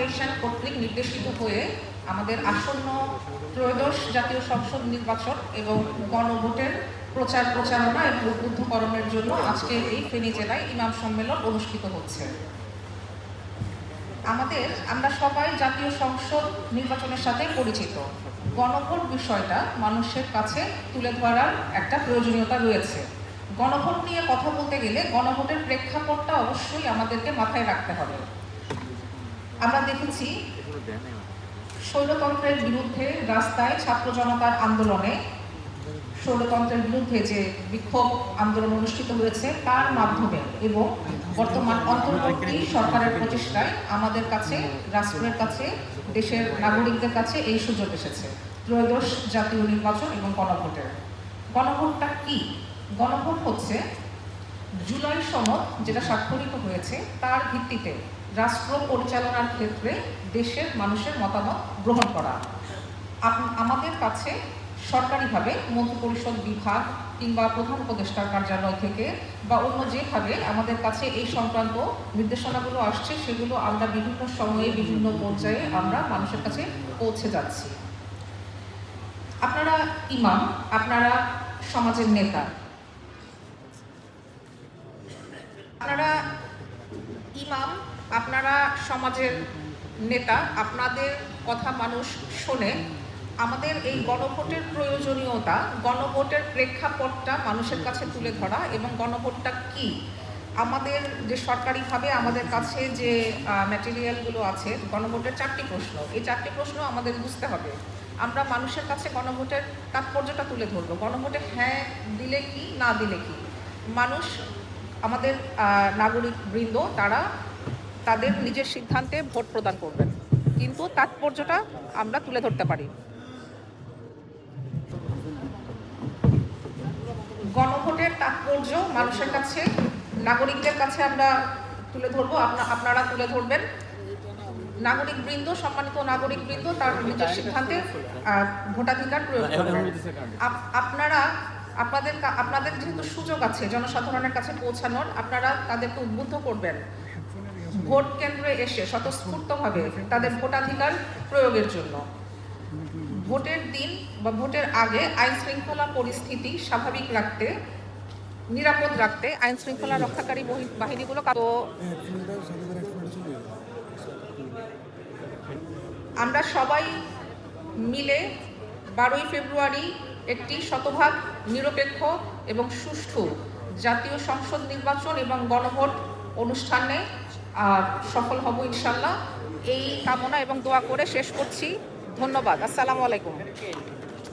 Foundation কর্তৃক নির্দেশিত হয়ে আমাদের আসন্ন ত্রয়োদশ জাতীয় সংসদ নির্বাচন এবং গণভোটের প্রচারণা এবং উদ্বুদ্ধকরণের জন্য আজকে এই ফেনী জেলায় ইমাম সম্মেলন অনুষ্ঠিত হচ্ছে। আমরা সবাই জাতীয় সংসদ নির্বাচনের সাথে পরিচিত। গণভোট বিষয়টা মানুষের কাছে তুলে ধরার একটা প্রয়োজনীয়তা রয়েছে। গণভোট নিয়ে কথা বলতে গেলে গণভোটের প্রেক্ষাপটটা অবশ্যই আমাদেরকে মাথায় রাখতে হবে। আমরা দেখেছি স্বৈরতন্ত্রের বিরুদ্ধে রাস্তায় ছাত্র জনতার আন্দোলনে, স্বৈরতন্ত্রের বিরুদ্ধে যে বিক্ষোভ আন্দোলন অনুষ্ঠিত হয়েছে তার মাধ্যমে এবং বর্তমান অন্তর্বর্তী সরকারের প্রচেষ্টায় আমাদের কাছে, রাষ্ট্রের কাছে, দেশের নাগরিকদের কাছে এই সুযোগ এসেছে ত্রয়োদশ জাতীয় নির্বাচন এবং গণভোটের। গণভোটটা কি? গণভোট হচ্ছে জুলাই সনদ যেটা স্বাক্ষরিত হয়েছে তার ভিত্তিতে রাষ্ট্র পরিচালনার ক্ষেত্রে দেশের মানুষের মতামত গ্রহণ করা। আমাদের কাছে সরকারিভাবে মন্ত্রিপরিষদ বিভাগ কিংবা প্রধান উপদেষ্টার কার্যালয় থেকে বা অন্য যেভাবে আমাদের কাছে এই সংক্রান্ত নির্দেশনাগুলো আসছে সেগুলো আমরা বিভিন্ন সময়ে বিভিন্ন পর্যায়ে আমরা মানুষের কাছে পৌঁছে যাচ্ছি। আপনারা ইমাম, আপনারা সমাজের নেতা, আপনারা সমাজের নেতা, আপনাদের কথা মানুষ শোনে। আমাদের এই গণভোটের প্রয়োজনীয়তা, গণভোটের প্রেক্ষাপটটা মানুষের কাছে তুলে ধরা এবং গণভোটটা কি, আমাদের যে সরকারিভাবে আমাদের কাছে যে ম্যাটেরিয়ালগুলো আছে, গণভোটের 4টি প্রশ্ন, এই 4টি প্রশ্ন আমাদের বুঝতে হবে। আমরা মানুষের কাছে গণভোটের তাৎপর্যটা তুলে ধরবো। গণভোটে হ্যাঁ দিলে কি, না দিলে কি, মানুষ, আমাদের নাগরিক বৃন্দ তারা তাদের নিজের সিদ্ধান্তে ভোট প্রদান করবেন, কিন্তু তাৎপর্যটা আমরা তুলে ধরতে পারি। গণভোটের তাৎপর্য মানুষের কাছে, নাগরিকদের কাছে আমরা তুলে ধরবো, আপনারা তুলে ধরবেন। নাগরিকবৃন্দ, সম্মানিত নাগরিকবৃন্দ তার নিজের সিদ্ধান্তে ভোটাধিকার প্রয়োগ করবেন। আপনাদের যেহেতু সুযোগ আছে জনসাধারণের কাছে পৌঁছানোর, আপনারা তাদেরকে উদ্বুদ্ধ করবেন ভোট কেন্দ্রে এসে স্বতঃস্ফূর্তভাবে তাদের ভোটাধিকার প্রয়োগের জন্য। ভোটের দিন বা ভোটের আগে আইন শৃঙ্খলা পরিস্থিতি স্বাভাবিক রাখতে, নিরাপদ রাখতে আইন শৃঙ্খলা রক্ষাকারী বাহিনীগুলো আমরা সবাই মিলে 12ই ফেব্রুয়ারি একটি শতভাগ নিরপেক্ষ এবং সুষ্ঠু জাতীয় সংসদ নির্বাচন এবং গণভোট অনুষ্ঠানে সফল হব ইনশাল্লাহ। এই কামনা এবং দোয়া করে শেষ করছি। ধন্যবাদ। আসসালামু আলাইকুম।